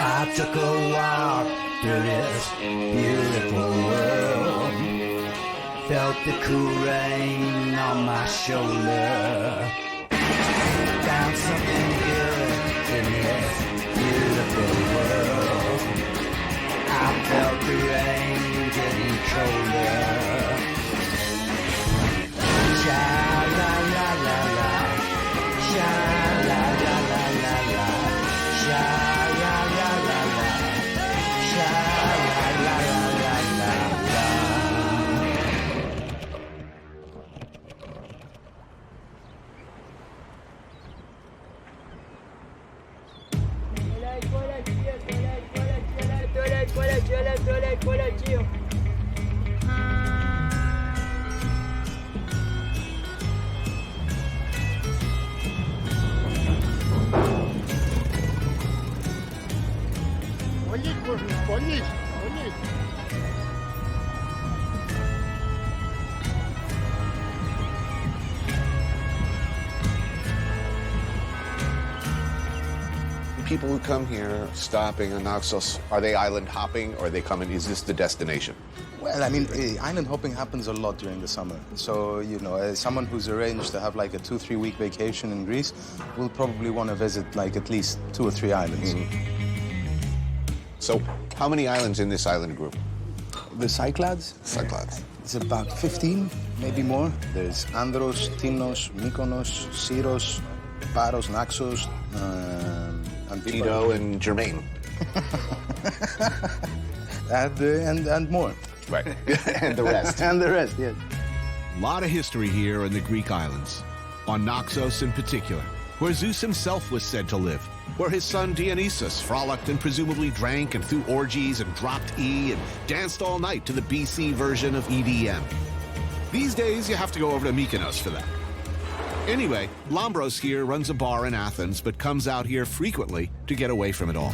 I took a walk through this beautiful world. Felt the cool rain on my shoulder. Found something good in this beautiful world. I felt the rain getting colder. Sha la la la la, sha la la la la la, sha la la la la, sha la la la la la. People who come here stopping in Naxos, are they island hopping or are they coming, is this the destination? Well, I mean, island hopping happens a lot during the summer. So, you know, someone who's arranged to have like a 2-3 week vacation in Greece will probably want to visit like at least 2 or 3 islands. So how many islands in this island group? The Cyclades? Cyclades. It's about 15, maybe more. There's Andros, Tinos, Mykonos, Syros, Paros, Naxos, Tito and Jermaine. and more. Right. And the rest. And the rest, yes. A lot of history here in the Greek islands, on Naxos in particular, where Zeus himself was said to live, where his son Dionysus frolicked and presumably drank and threw orgies and dropped E and danced all night to the BC version of EDM. These days, you have to go over to Mykonos for that. Anyway, Lambros here runs a bar in Athens, but comes out here frequently to get away from it all.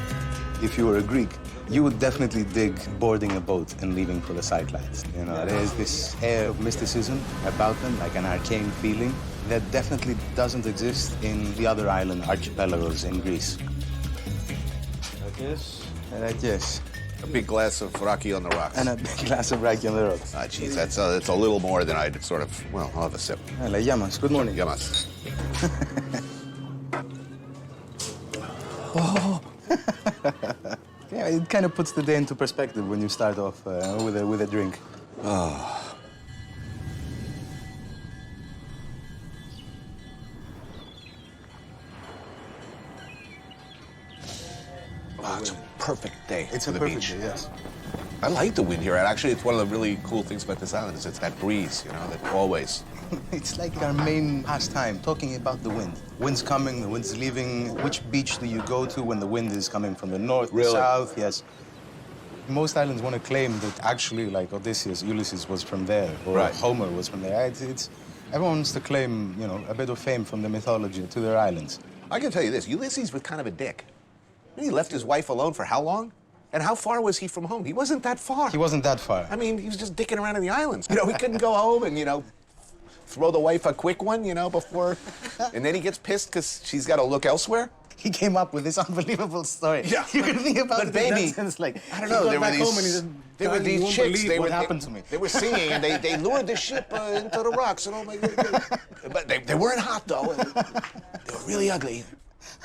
If you were a Greek, you would definitely dig boarding a boat and leaving for the Cyclades. You know, there's this air of mysticism about them, like an arcane feeling that definitely doesn't exist in the other island archipelagos in Greece. Like this. A big glass of raki on the rocks. And a big glass of raki on the rocks. Ah, geez, that's a little more than I'd sort of, well, I'll have a sip. Hello, Yamas. Good morning. Yamas. Oh. Yeah, it kind of puts the day into perspective when you start off with a drink. Oh. Oh, it's a perfect day It's for a the perfect beach. day, yes. I like the wind here. Actually, it's one of the really cool things about this island is it's that breeze, you know, that always. It's like our main pastime, talking about the wind. Wind's coming, the wind's leaving. Which beach do you go to when the wind is coming from the north, the Really? south? Yes. Most islands want to claim that actually, like Odysseus, Ulysses was from there, or Right. Homer was from there. Everyone wants to claim, you know, a bit of fame from the mythology to their islands. I can tell you this, Ulysses was kind of a dick. He left his wife alone for how long? And how far was he from home? He wasn't that far. He wasn't that far. I mean, he was just dicking around in the islands. You know, he couldn't go home and, you know, throw the wife a quick one, you know, before... And then he gets pissed because she's got to look elsewhere? He came up with this unbelievable story. Yeah. You can think about But it baby, in that sense, like, I don't he know, got there were back these, home and he said, there were "God, you these won't chicks, believe what happened to me." They were singing and they lured the ship into the rocks and oh my God. But they weren't hot though. They were really ugly.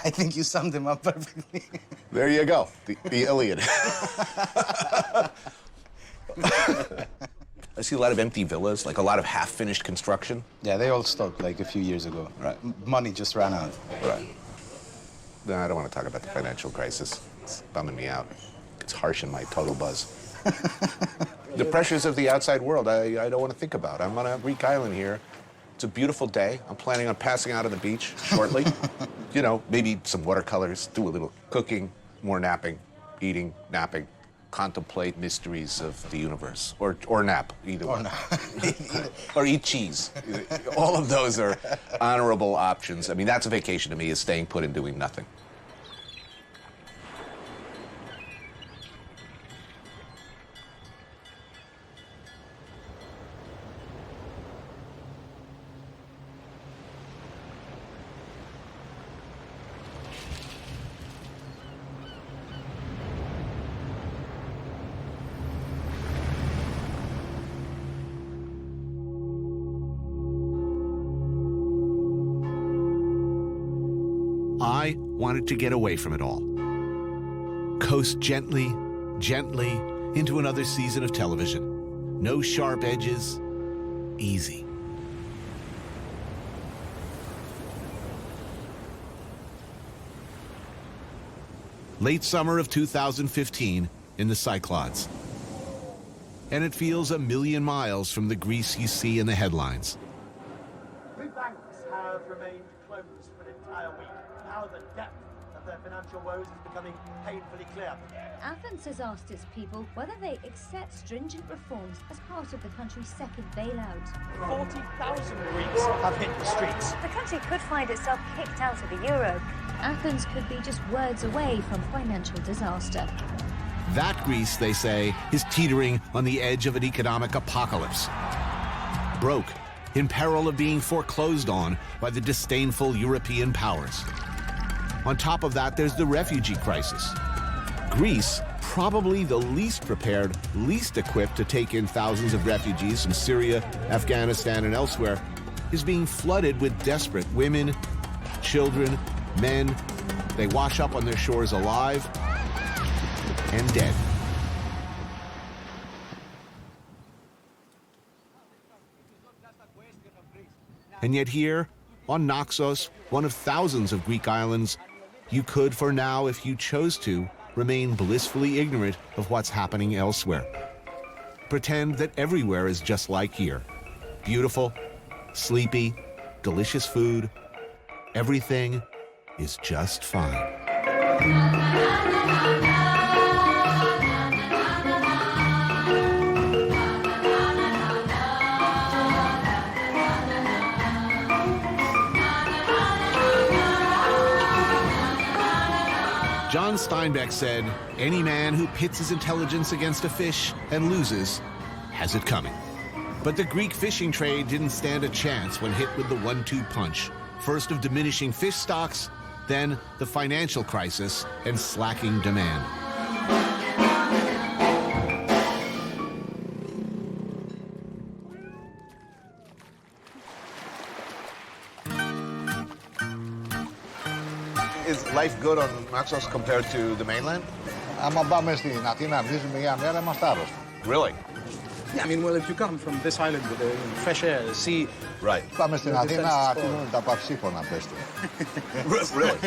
I think you summed him up perfectly. There you go, the Iliad. I see a lot of empty villas, like a lot of half-finished construction. Yeah, they all stopped like a few years ago. Right. Money just ran out. Right. No, I don't want to talk about the financial crisis. It's bumming me out. It's harsh in my total buzz. The pressures of the outside world, I don't want to think about. I'm on a Greek island here. It's a beautiful day. I'm planning on passing out on the beach shortly. You know, maybe some watercolors, do a little cooking, more napping, eating, napping, contemplate mysteries of the universe. Or nap, either one. Or eat cheese. All of those are honorable options. I mean, that's a vacation to me, is staying put and doing nothing. I wanted to get away from it all. Coast gently, gently into another season of television. No sharp edges, easy. Late summer of 2015 in the Cyclades. And it feels a million miles from the Greece you see in the headlines. Two banks have remained closed for an entire week. Now the depth of their financial woes is becoming painfully clear. Athens has asked its people whether they accept stringent reforms as part of the country's second bailout. 40,000 Greeks have hit the streets. The country could find itself kicked out of the euro. Athens could be just words away from financial disaster. That Greece, they say, is teetering on the edge of an economic apocalypse. Broke, in peril of being foreclosed on by the disdainful European powers. On top of that, there's the refugee crisis. Greece, probably the least prepared, least equipped to take in thousands of refugees from Syria, Afghanistan, and elsewhere, is being flooded with desperate women, children, men. They wash up on their shores alive and dead. And yet here, on Naxos, one of thousands of Greek islands, you could, for now, if you chose to, remain blissfully ignorant of what's happening elsewhere. Pretend that everywhere is just like here. Beautiful, sleepy, delicious food. Everything is just fine. John Steinbeck said, any man who pits his intelligence against a fish and loses has it coming. But the Greek fishing trade didn't stand a chance when hit with the 1-2 punch. First of diminishing fish stocks, then the financial crisis and slacking demand. Is life good on Naxos compared to the mainland? Άμα πάμε στην Αθήνα, βρίσκουμε μια μέρα, είμαστε άρρωστοι. Really? Yeah, I mean, well, if you come from this island with the fresh air, the sea... Right. Πάμε στην Αθήνα, αφήνουν τα παυσίφωνα, πες του. Really?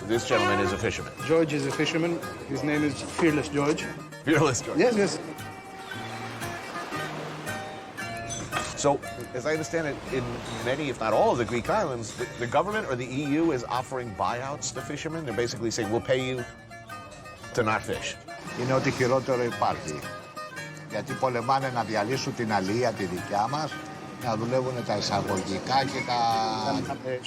This gentleman is a fisherman. George is a fisherman. His name is Fearless George. Fearless George. Yes, yes. So, as I understand it, in many, if not all, of the Greek islands, the government or the EU is offering buyouts to fishermen. They're basically saying, we'll pay you to not fish. Είναι ό,τι χειρότερο υπάρχει. Γιατί πολεμάνε να διαλύσουν την αλληλεία τη δικιά μας, να δουλεύουν τα εισαγωγικά και τα...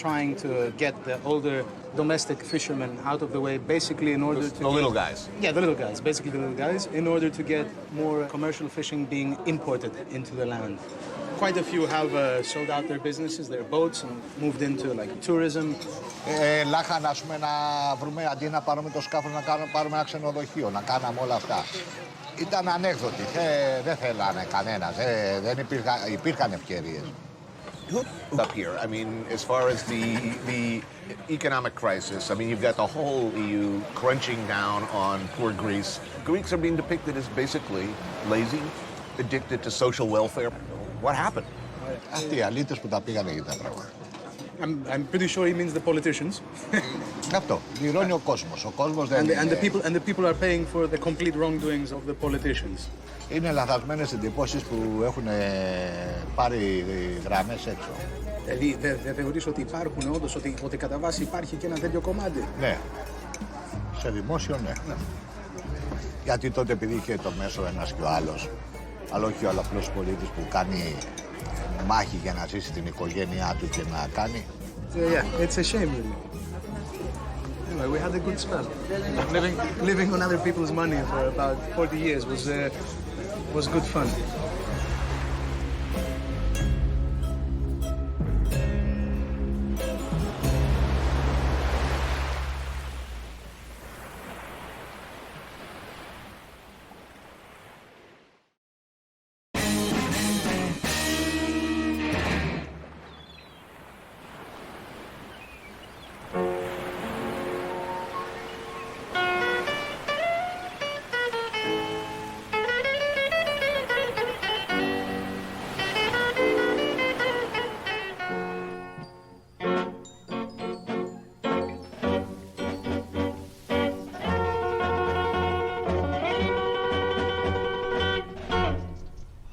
Trying to get the older domestic fishermen out of the way, basically in order to... The little guys. Yeah, the little guys, basically the little guys, in order to get more commercial fishing being imported into the land. Quite a few have sold out their businesses, their boats, and moved into like tourism. Λάχαν, ας πούμε, να βρούμε, αντί να πάρουμε το σκάφος, να πάρουμε ένα ξενοδοχείο, να κάναμε όλα αυτά. Ήταν ανέκδοτοι, δεν θέλανε κανένας, δεν υπήρχαν ευκαιρίες. Up here, I mean, as far as the economic crisis, I mean, you've got the whole EU crunching down on poor Greece. Greeks are being depicted as basically lazy, addicted to social welfare. What happened? Αυτοί οι αλήτες που τα πήγανε για τα πράγματα. I'm pretty sure he means the politicians. Αυτό, πληρώνει ο κόσμος. Ο κόσμος δεν and the people are paying for the complete wrongdoings of the politicians. Είναι λαθασμένες εντυπώσεις που έχουν πάρει γραμμές έξω. Δηλαδή, δεν θεωρείς ότι υπάρχουν όντως, ότι κατά βάση υπάρχει και ένα τέτοιο κομμάτι? Ναι. Σε δημόσιο, ναι. Γιατί τότε επειδή είχε το μέσο ένας και ο άλλος, αλλά όχι ο απλός πολίτης που κάνει μάχη για να ζήσει την οικογένειά του και να κάνει. Yeah, it's a shame, really. Anyway, we had a good spell. Living on other people's money for about 40 years was good fun.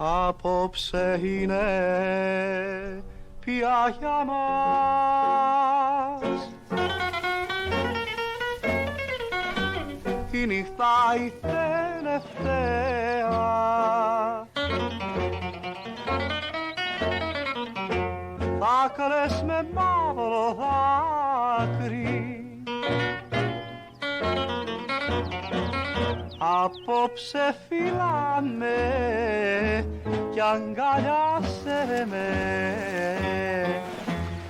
Απόψε είναι πια για μας η νύχτα η τελευταία θα κλαις με μαύρο δάκρυ απόψε φυλάμε κι αγκαλιάσαι με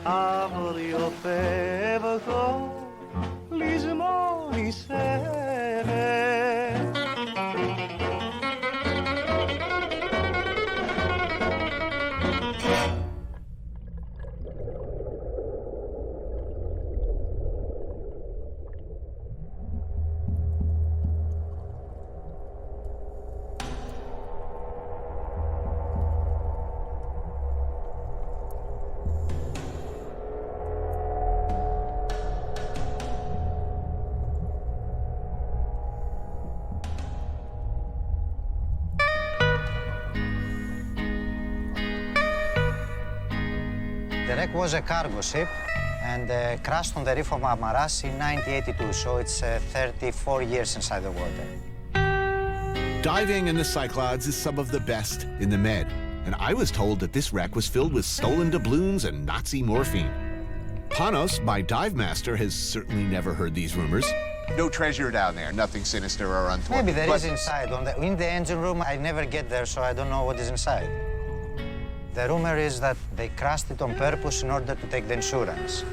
αύριο φεύγω λησμόνησέ με The wreck was a cargo ship and crashed on the reef of Amaras in 1982, so it's 34 years inside the water. Diving in the Cyclodes is some of the best in the Med, and I was told that this wreck was filled with stolen doubloons and Nazi morphine. Panos, my dive master, has certainly never heard these rumors. No treasure down there, nothing sinister or untoward. Maybe there is inside. In the engine room, I never get there, so I don't know what is inside. The rumor is that they crashed it on purpose in order to take the insurance.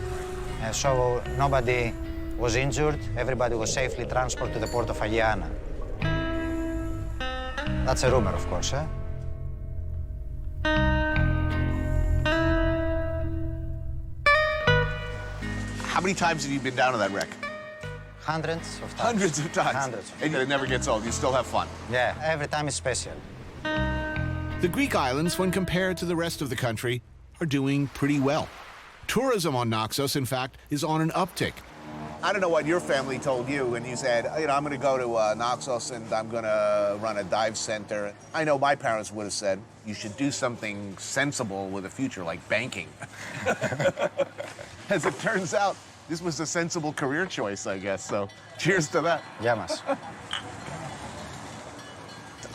So nobody was injured, everybody was safely transported to the port of Agiana. That's a rumor, of course, eh? How many times have you been down to that wreck? Hundreds of times. Hundreds of times. Hundreds. And it never gets old. You still have fun. Yeah, every time is special. The Greek islands, when compared to the rest of the country, are doing pretty well. Tourism on Naxos, in fact, is on an uptick. I don't know what your family told you when you said, I'm going to go to Naxos and I'm going to run a dive center. I know my parents would have said, you should do something sensible with a future, like banking. As it turns out, this was a sensible career choice, I guess, so cheers to that. Yamas.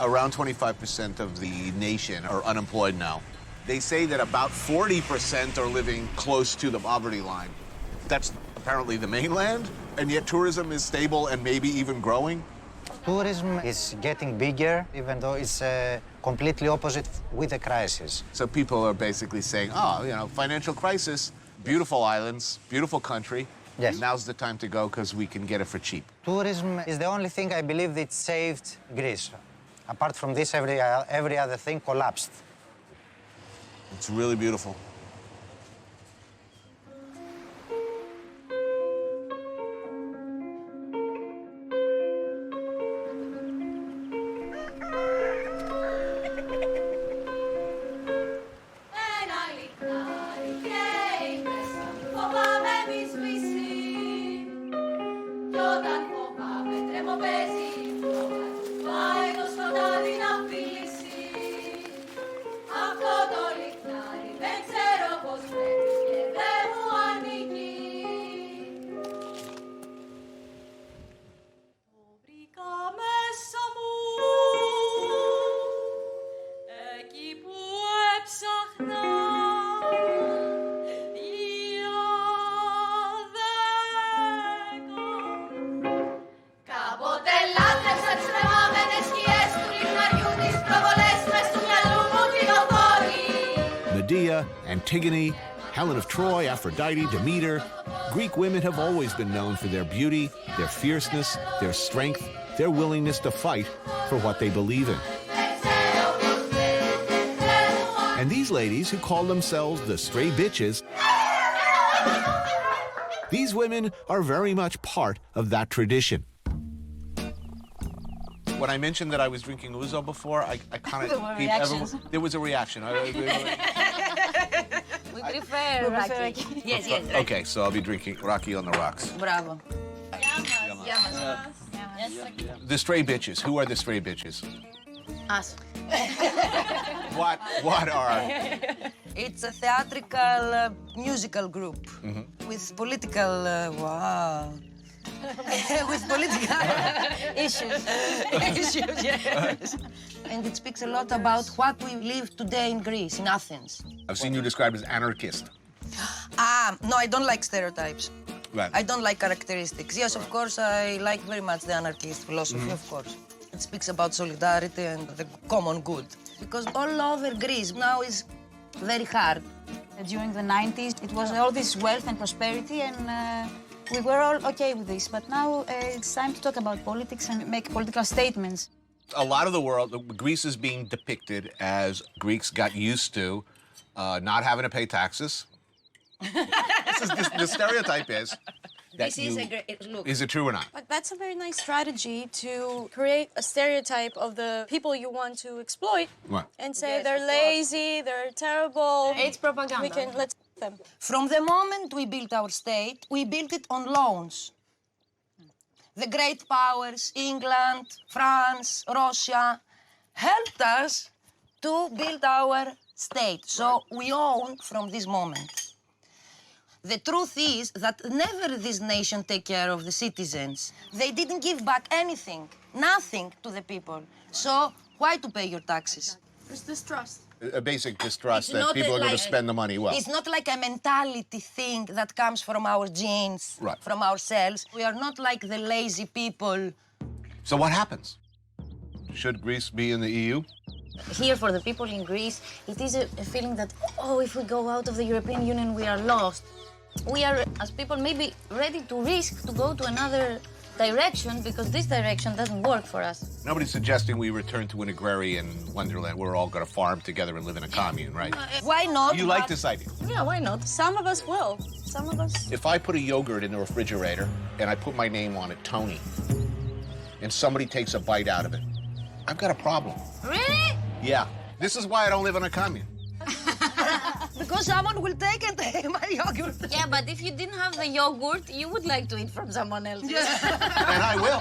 Around 25% of the nation are unemployed now. They say that about 40% are living close to the poverty line. That's apparently the mainland, and yet tourism is stable and maybe even growing. Tourism is getting bigger, even though it's completely opposite with the crisis. So people are basically saying, financial crisis, beautiful islands, beautiful country. Yes. Now's the time to go because we can get it for cheap. Tourism is the only thing I believe that saved Greece. Apart from this, every other thing collapsed. It's really beautiful. Medea, Antigone, Helen of Troy, Aphrodite, Demeter. Greek women have always been known for their beauty, their fierceness, their strength, their willingness to fight for what they believe in. And these ladies who call themselves the stray bitches, these women are very much part of that tradition. When I mentioned that I was drinking ouzo before, I kind of... There was a reaction. We prefer raki. Yes, yes. Raki. Okay, so I'll be drinking raki on the rocks. Bravo. The stray bitches. Who are the stray bitches? Us. What are? It's a theatrical musical group with political, wow. With political issues. Issues, yes. And it speaks a lot about what we live today in Greece, in Athens. I've seen you described as anarchist. No, I don't like stereotypes. Right. I don't like characteristics. Yes, of course, I like very much the anarchist philosophy, of course. It speaks about solidarity and the common good. Because all over Greece now is very hard. During the 90s, it was all this wealth and prosperity, and we were all okay with this. But now it's time to talk about politics and make political statements. A lot of the world, Greece is being depicted as Greeks got used to not having to pay taxes. The stereotype is that This is a great look. Is it true or not? But that's a very nice strategy to create a stereotype of the people you want to exploit What? and say they're lazy, they're terrible. It's propaganda. Let's them. From the moment we built our state, we built it on loans. The great powers, England, France, Russia, helped us to build our state. So we own from this moment. The truth is that never this nation take care of the citizens. They didn't give back anything, nothing to the people. So why to pay your taxes? There's distrust. A basic distrust It's that not people are going to like- spend the money well. It's not like a mentality thing that comes from our genes, Right. from ourselves. We are not like the lazy people. So what happens? Should Greece be in the EU? Here, for the people in Greece, it is a feeling that, oh, if we go out of the European Union, we are lost. We are, as people, maybe ready to risk to go to another direction because this direction doesn't work for us. Nobody's suggesting we return to an agrarian wonderland. We're all going to farm together and live in a commune, right? Why not? You like this idea? Yeah, why not? Some of us will. Some of us. If I put a yogurt in the refrigerator and I put my name on it, Tony, and somebody takes a bite out of it, I've got a problem. Really? Yeah. This is why I don't live in a commune. Because someone will take and take my yogurt. Yeah, but if you didn't have the yogurt, you would like to eat from someone else. And I will.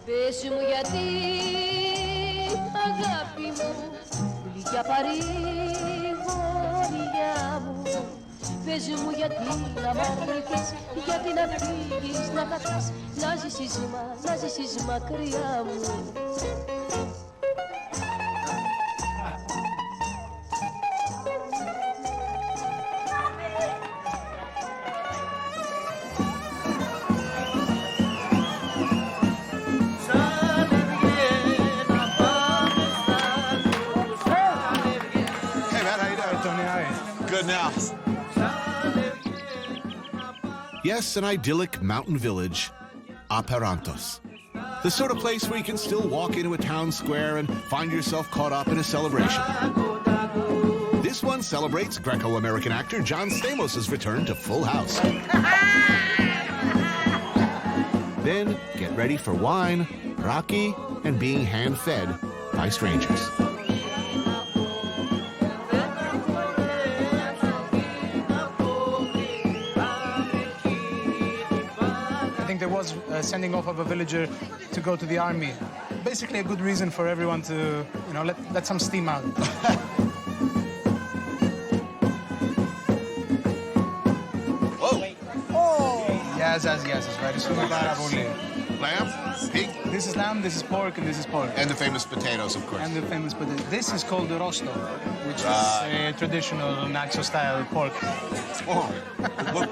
Πες μου γιατί, αγάπη μου, γλυκιά παρηγοριά μου. Πες μου γιατί να μ' αρνηθείς, γιατί να φύγεις, να καθείς, να ζήσεις μακριά μου. Σαν ευγένα πάμε στα Yes, an idyllic mountain village, Aperantos. The sort of place where you can still walk into a town square and find yourself caught up in a celebration. This one celebrates Greco-American actor John Stamos' return to Full House. Then get ready for wine, raki, and being hand-fed by strangers. I think there was a sending off of a villager to go to the army. Basically a good reason for everyone to, you know, let some steam out. Yes, ευχαριστούμε πάρα πολύ. Lamb, pig. This is lamb, this is pork, and this is pork. And the famous potatoes, of course. And the famous potato. This is called rosto, which is a traditional Naxos-style pork. Oh,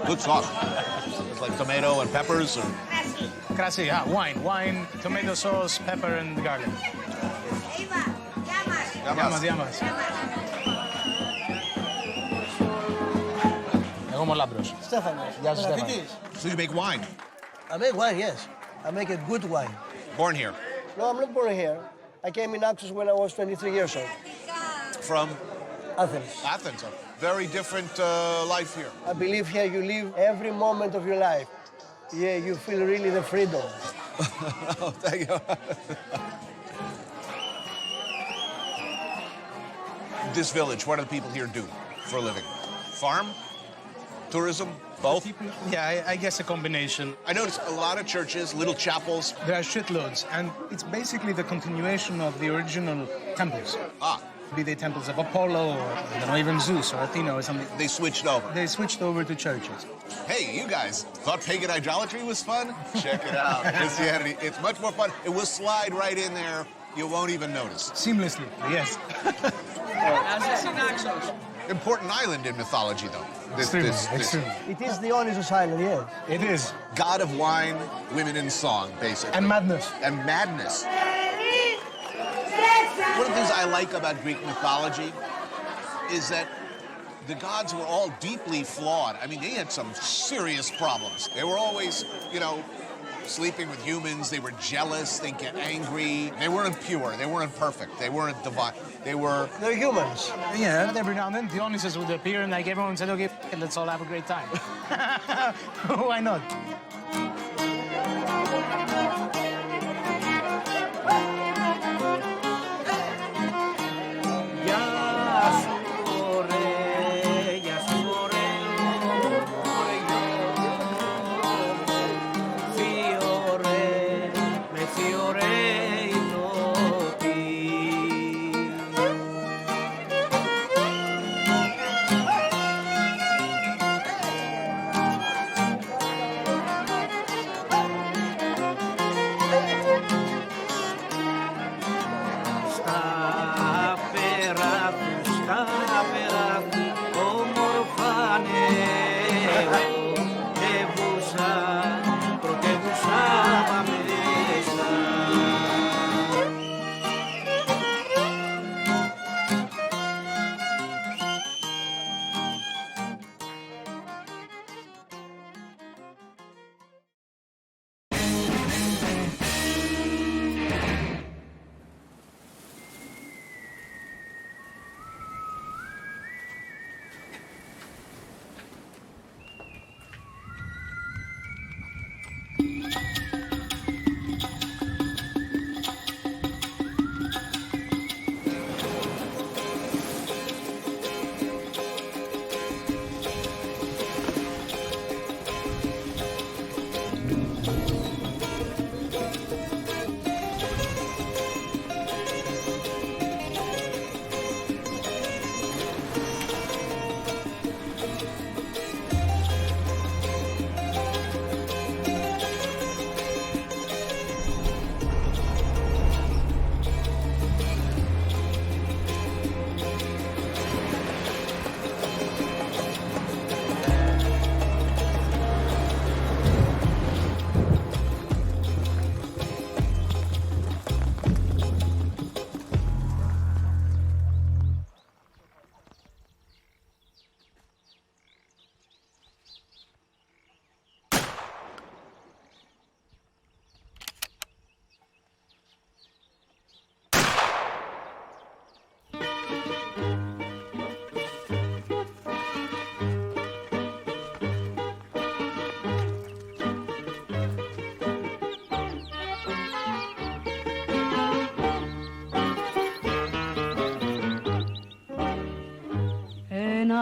good sauce. It's like tomato and peppers. Or... Krasi, yeah, wine, tomato sauce, pepper, and garlic. Yamas. Εγώ είμαι ο Λάμπρος. Στέφανος. Γεια σου, Στέφανο. So you make wine? I make wine, yes. I make a good wine. Born here? No, I'm not born here. I came in Naxos when I was 23 years old. From? Athens. Athens, a very different life here. I believe here you live every moment of your life. Yeah, you feel really the freedom. Oh, thank you. This village, what do the people here do for a living? Farm? Tourism? Both? Yeah, I guess a combination. I noticed a lot of churches, little chapels. There are shitloads, and it's basically the continuation of the original temples. Ah. Be they temples of Apollo, or I don't know, even Zeus or Athena or something. They switched over. They switched over to churches. Hey, you guys thought pagan idolatry was fun? Check it out. Christianity, it's much more fun. It will slide right in there. You won't even notice. Seamlessly, yes. Important island in mythology, though. Extremely. It is the Dionysus Island, yes. It is. God of wine, women in song, basically. And madness. One of the things I like about Greek mythology is that the gods were all deeply flawed. I mean, they had some serious problems. They were always, you know, sleeping with humans. They were jealous. They'd get angry. They weren't pure. They weren't perfect. They weren't divine. They're humans. Yeah, every now and then Dionysus would appear and like everyone said, okay, let's all have a great time. Why not?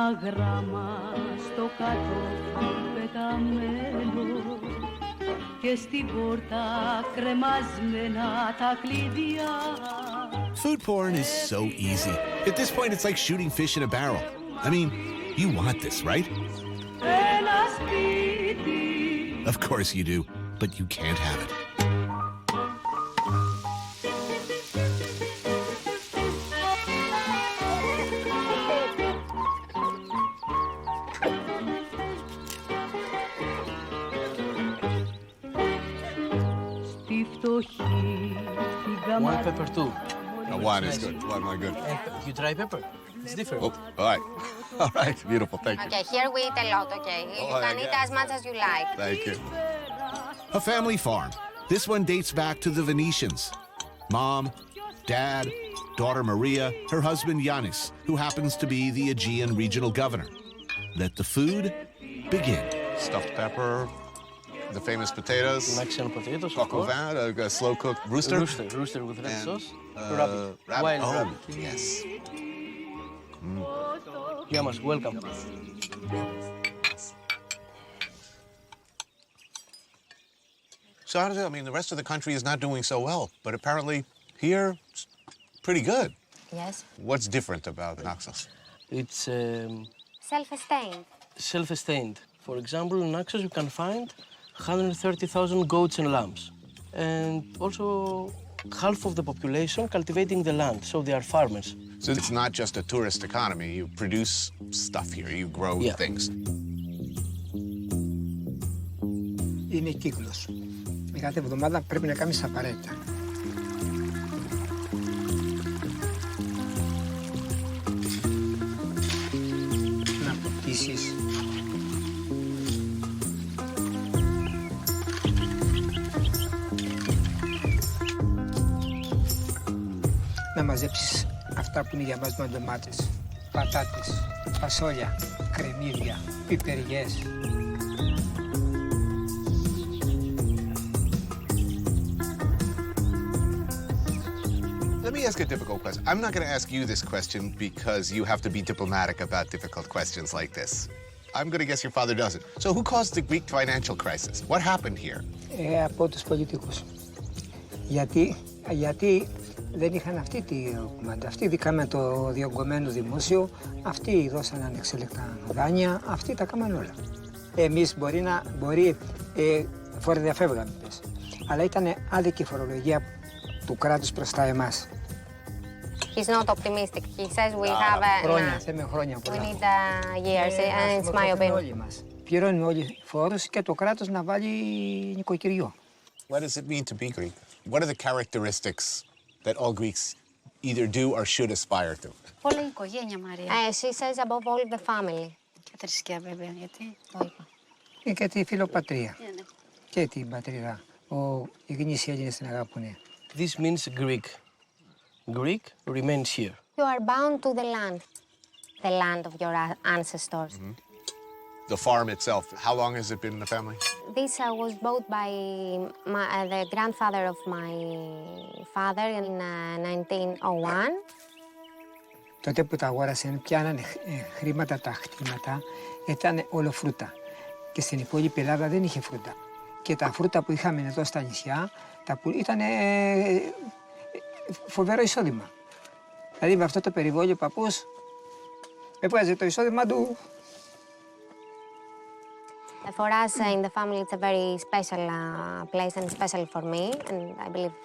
ένα γράμμα στο κατόφλι πεταμένο και στην πόρτα κρεμασμένα τα κλειδιά. Food porn is so easy. At this point, it's like shooting fish in a barrel. I mean, you want this, right? Ένα σπίτι. Of course you do, but you can't have it. One pepper too. No, one is good. One my good. You try pepper. It's different. Oh, all right. All right, beautiful. Thank you. Okay, here we eat a lot, okay? You can eat as much as you like. Thank you. A family farm. This one dates back to the Venetians. Mom, Dad, daughter Maria, her husband Yanis, who happens to be the Aegean regional governor. Let the food begin. Stuffed pepper, the famous potatoes. Mexican potatoes, of coq au course. vin, a slow-cooked rooster. Rooster with red sauce. Rabbit. Wild Oh, rabbit. yes. You are most welcome. So how does it, I mean, the rest of the country is not doing so well, but apparently here, it's pretty good. Yes. What's different about Naxos? It's Self-esteem. self-sustained. For example, in Naxos you can find 130,000 goats and lambs. And also half of the population cultivating the land, so they are farmers. So it's not just a tourist economy. You produce stuff here. You grow things. Είναι κύκλος. Με κάθε εβδομάδα πρέπει να κάνεις απαραίτητα. Να ποτίσεις. Να μαζέψεις αυτά που είναι για μας με ντομάτες, πατάτες, φασόλια, κρεμμύδια, πιπεριές. Let me ask a difficult question. I'm not going to ask you this question because you have to be diplomatic about difficult questions like this. I'm going to guess your father doesn't. So who caused the Greek financial crisis? What happened here? Από τους πολιτικούς. Γιατί δεν είχαν αυτή τη κουμάντα. Αυτοί δικάμε το διωγγωμένο δημόσιο, αυτοί δώσαν ανεξέλεκτα δάνεια, αυτοί τα κάμαν όλα. Εμείς μπορεί φοροδιαφεύγαμε, πες. Αλλά ήταν άδικη φορολογία του κράτους προς τα εμάς. He's not optimistic. He says we have χρόνια, θέμε χρόνια πολλά. We need years, and it's my opinion. Πληρώνουμε όλοι φόρους και το κράτος να βάλει νοικοκυριό. What does it mean to be Greek? What are the characteristics that all Greeks either do or should aspire to? Όλα η οικογένεια, Μαρία. She says above all the family. Και θρησκεία, βέβαια, γιατί το είπα. Και τη φιλοπατρία. Και την πατρίδα. Οι γνήσιοι Έλληνες την αγαπούνε. This means Greek. Greek remains here. You are bound to the land of your ancestors. The farm itself, how long has it been in the family? This was bought by the grandfather of my father in 1901. Τότε που τα αγόρασαν, πιάνανε χρήματα τα χτήματα, ήταν όλο φρούτα. Και στην υπόλοιπη Ελλάδα δεν είχε φρούτα. Και τα φρούτα που είχαμε εδώ στα νησιά, ήταν φοβερό εισόδημα. Δηλαδή με αυτό το περιβόλιο ο παππούς έβγαζε το εισόδημα του. For us in the family, it's a very special place and especially for me, and I believe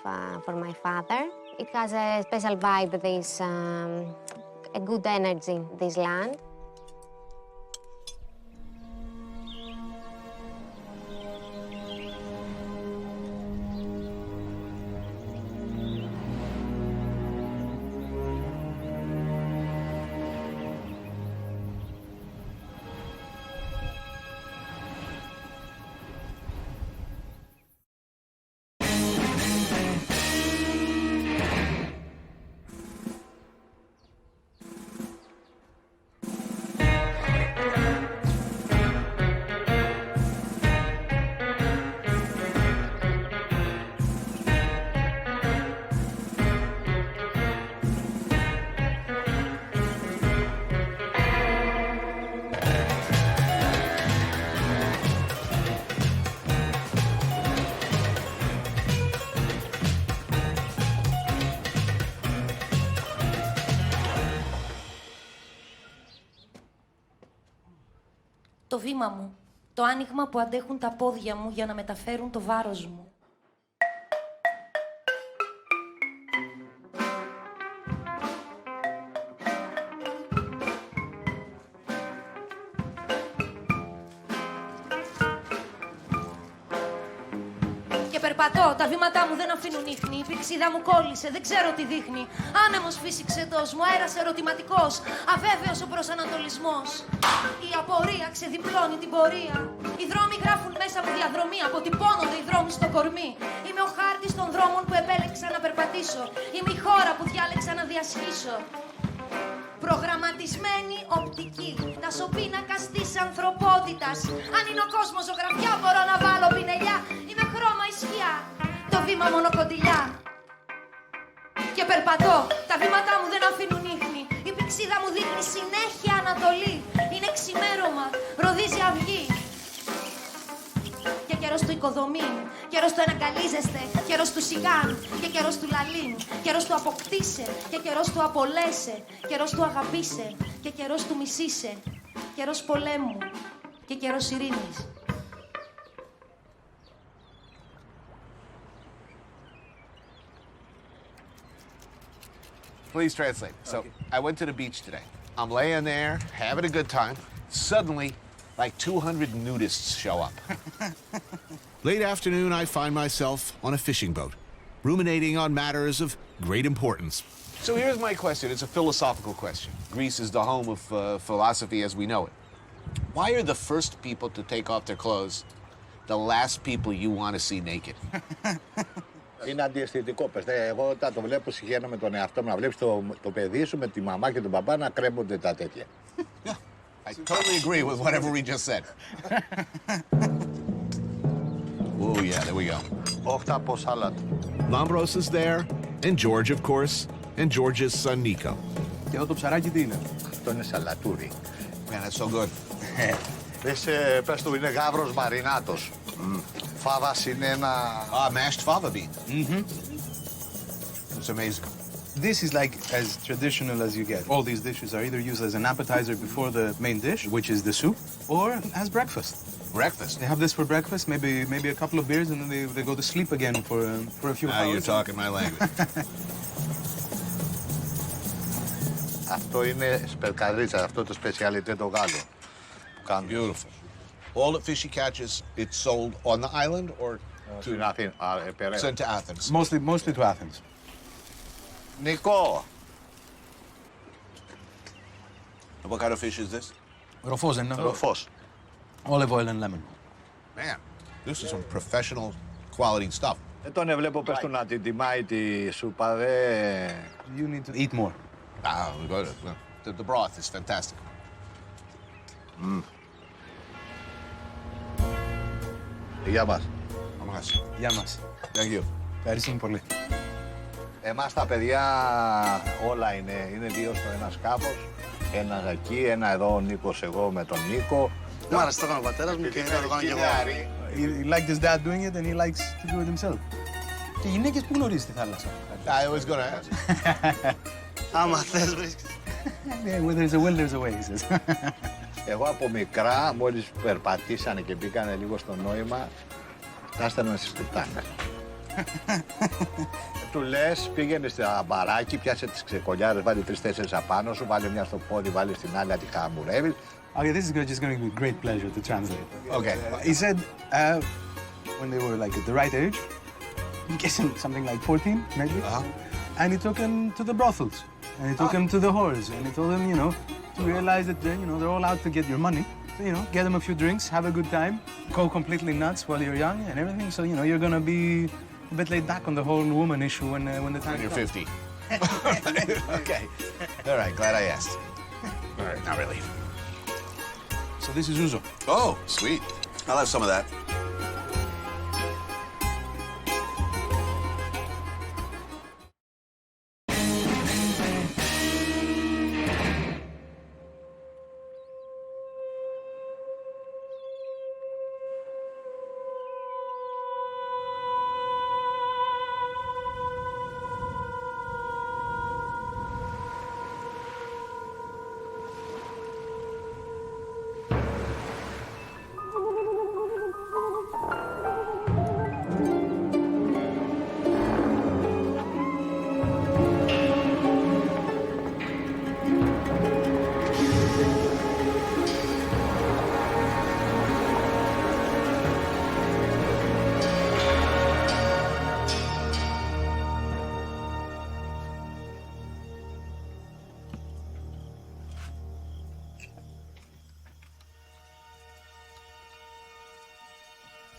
for my father. It has a special vibe, this a good energy, this land. Το βήμα μου. Το άνοιγμα που αντέχουν τα πόδια μου για να μεταφέρουν το βάρος μου. Περπατώ, τα βήματά μου δεν αφήνουν ίχνη. Η πηξίδα μου κόλλησε, δεν ξέρω τι δείχνει. Άνεμος φύσηξε τος, μου αέρας ερωτηματικός. Αβέβαιος ο προσανατολισμός. Η απορία ξεδιπλώνει την πορεία. Οι δρόμοι γράφουν μέσα μου διαδρομή. Αποτυπώνονται οι δρόμοι στο κορμί. Είμαι ο χάρτης των δρόμων που επέλεξα να περπατήσω. Είμαι η χώρα που διάλεξα να διασχίσω. Προγραμματισμένη οπτική. Τασοπίνακας της ανθρωπότητας. Αν είναι ο κόσμος ζωγραφιά, μπορώ να βάλω πινελιά. Είμαι χρώμα η σκιά. Το βήμα μονοκοντιλιά. Και περπατώ. Τα βήματά μου δεν αφήνουν ίχνη. Η πηξίδα μου δείχνει συνέχεια ανατολή. Είναι ξημέρωμα. Ροδίζει αυγή. Και καιρός του οικοδομήν, καιρός του εναγκαλίζεστε, καιρός του σιγάν και καιρός του λαλήν, καιρός του αποκτήσε και καιρός του απολέσε, καιρός του αγαπήσε και καιρός του μισήσε, καιρός πολέμου και καιρός ειρήνης. Please translate. So, I went to the beach today. I'm laying there, having a good time. Suddenly, like 200 nudists show up. Late afternoon, I find myself on a fishing boat, ruminating on matters of great importance. So here's my question. It's a philosophical question. Greece is the home of philosophy as we know it. Why are the first people to take off their clothes the last people you want to see naked? Είναι αντιαισθητικό, πες. Εγώ όταν το βλέπω συγχαίρω με τον εαυτό μου, να βλέπεις το παιδί σου με τη μαμά και τον παπά να κρέμονται τα τέτοια. I totally agree with whatever we just said. Oh, yeah, there we go. Octopus salad. Lambros is there, and George, of course, and George's son, Nico. Και εδώ το ψαράκι τι είναι? Αυτό είναι σαλατούρι. Man, that's so good. Πες του, είναι γάβρος μαρινάτος. Φάβας είναι ένα... mashed fava bean. Mm-hmm. It's amazing. This is like as traditional as you get. All these dishes are either used as an appetizer before the main dish, which is the soup, or as breakfast. Breakfast? They have this for breakfast, maybe a couple of beers, and then they go to sleep again for a few hours. Now you're talking my language. Αυτό είναι σπερκαρίτσα, αυτό το speciality το Γάλλο. Beautiful. All the fish he catches, it's sold on the island or sent to Athens? Mostly to Athens. Νικό! What kind of fish is this? Ροφός, δεν είναι? Ροφός. Olive oil and lemon. Man, this is some professional quality stuff. Τον βλέπω, πες του να την τιμάει τη σούπα, You need to eat more. Good. The broth is fantastic. Γεια μας. Γεια μας. Thank you. Ευχαριστούμε πολύ. Εμάς τα παιδιά όλα είναι δύο στο ένα σκάφος. Ένα εκεί, ένα εδώ ο Νίκος, εγώ με τον Νίκο. Μου άρεσε το έκανε ο πατέρας μου και θα το κάνω και εγώ. He liked his dad doing it and he likes to do it himself. Και οι γυναίκες που γνωρίζεις τη θάλασσα? I was gonna ask. Άμα θες βρίσκεις. Where there's a will, there's a way, he says. Εγώ από μικρά, μόλις περπατήσανε και μπήκανε λίγο στο νόημα, τα έστελναν στις κουτάκες. Του λες, πήγαινε στα μπαράκι, πιάσε τις ξεκολιάρες, βάλε 3-4 απάνω σου, βάλε μια στο πόδι, βάλε στην άλλη, τη χαμουρεύεις. Okay, this is just going to be a great pleasure to translate. Okay. He said when they were like at the right age, I'm guessing something like 14, maybe, and he took him to the brothels, and he took him to the whores, and he told him, you know, to realize that they're all out to get your money. So, you know, get them a few drinks, have a good time, go completely nuts while you're young and everything. So, you know, you're going to be a bit laid back on the whole woman issue when the time When you're comes. 50. Okay. All right, glad I asked. All right, not really. So this is ouzo. Oh, sweet. I'll have some of that.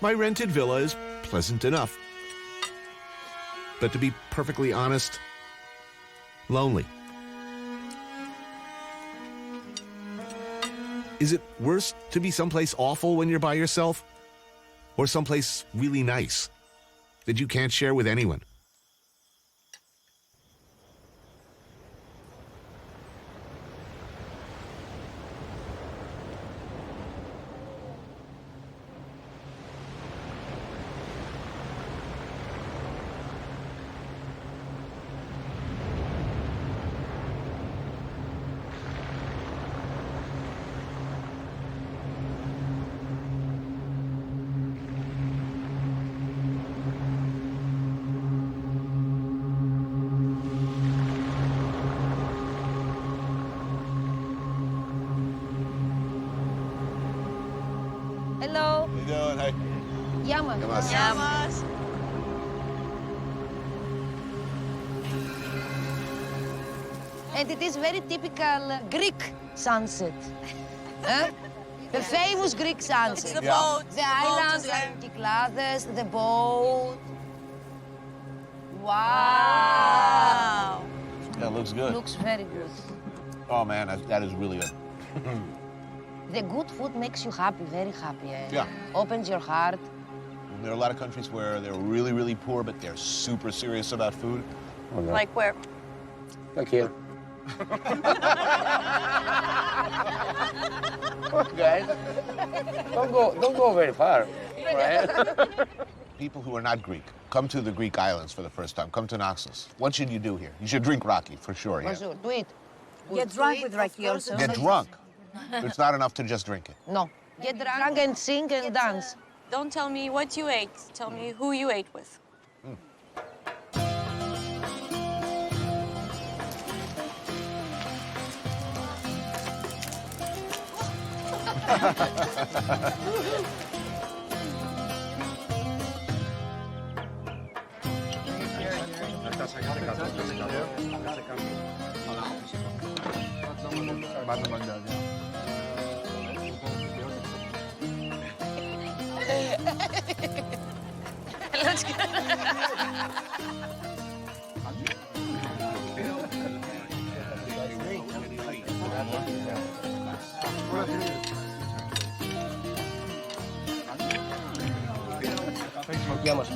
My rented villa is pleasant enough. But to be perfectly honest, lonely. Is it worse to be someplace awful when you're by yourself? Or someplace really nice that you can't share with anyone? Hello. How you doing? Hey. Γεια μας. Γεια μας. And it is very typical Greek sunset. The famous Greek sunset. It's the boat. The islands and Cyclades, the boat. Wow. That looks good. Looks very good. Oh man, that is really good. The good food makes you happy, very happy. Yeah. Opens your heart. There are a lot of countries where they're really, really poor, but they're super serious about food. Like where? Like here. Guys, don't go very far, right? People who are not Greek come to the Greek islands for the first time. Come to Naxos. What should you do here? You should drink raki for sure. For Yeah. sure, do it. Get drunk with raki also. Get drunk. It's not enough to just drink it. No. Get drunk and sing and dance. Don't tell me what you ate. Tell me who you ate with. Let's go. Γεια μας.